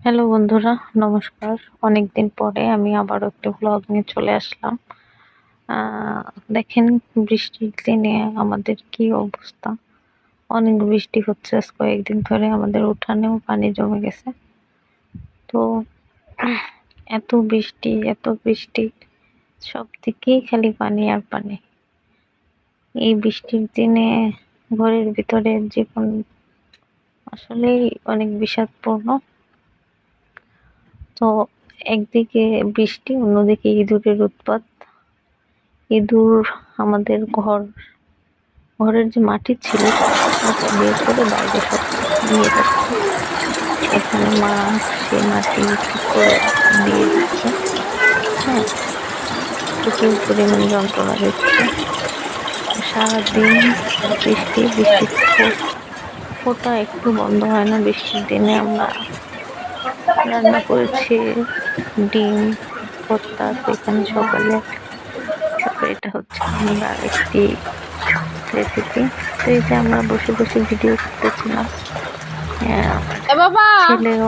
Hello বন্ধুরা, নমস্কার। অনেকদিন পরে আমি আবারও একটি ভ্লগ নিয়ে চলে আসলাম। দেখেন, বৃষ্টির দিনে আমাদের কি অবস্থা। অনেক বৃষ্টি হচ্ছে, আজ কয়েকদিন ধরে আমাদের উঠানেও পানি জমে গেছে। তো এত বৃষ্টি, সব দিকেই খালি পানি আর পানি। এই বৃষ্টির দিনে ঘরের ভিতরে জীবন আসলেই অনেক বিষাদপূর্ণ। তো একদিকে বৃষ্টি, অন্যদিকে ইঁদুরের উৎপাত। ইঁদুর আমাদের ঘরের যে মাটি ছিল ওটা বের করে বাইরে সব নিয়ে যাচ্ছে। এখানে মা সেই মাটি ঠিক করে দিয়ে দিচ্ছে। হ্যাঁ, প্রচুর পরিমাণে যন্ত্রণা দিচ্ছে। সারাদিন বৃষ্টি ফোঁটা একটু বন্ধ হয় না। বৃষ্টির দিনে আমরা রান্না করেছি ডিম ভর্তা। তো এখানে সকালে, তারপরে এটা হচ্ছে আমরা একটি রেসিপি। তো এই যে আমরা বসে বসে ভিডিও করতেছিলাম, ছেলেও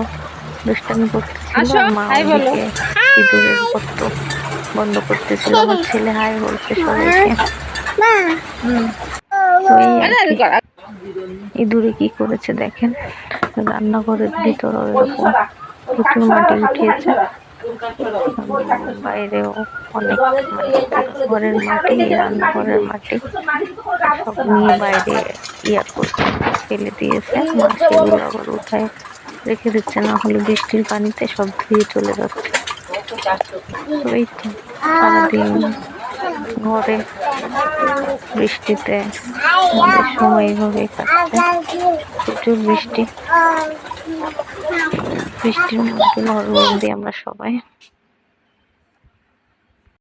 দুষ্টামি করতেছিল আর মা ওইদিকে ইঁদুরের গর্ত বন্ধ করতেছিল। আমার ছেলে হাই বলছে সবাইকে। তো এই ইঁদুরে কি করেছে দেখেন, রান্নাঘরের ভিতরেও এরকম প্রচুর মাটি উঠিয়েছে, বাইরেও অনেক, মানে ঘরের মাটি, রান্নাঘরের মাটি সব নিয়ে বাইরে করছে, ফেলে দিয়েছে। মা সেগুলো আবার উঠায় রেখে দিচ্ছে, না হলে বৃষ্টির পানিতে সব ধুয়ে চলে যাচ্ছে। তো এই তো সারাদিন ঘরে বৃষ্টিতে আমাদের সময় এভাবেই কাটছে। প্রচুর বৃষ্টির মধ্যে ঘরবন্দি আমরা সবাই।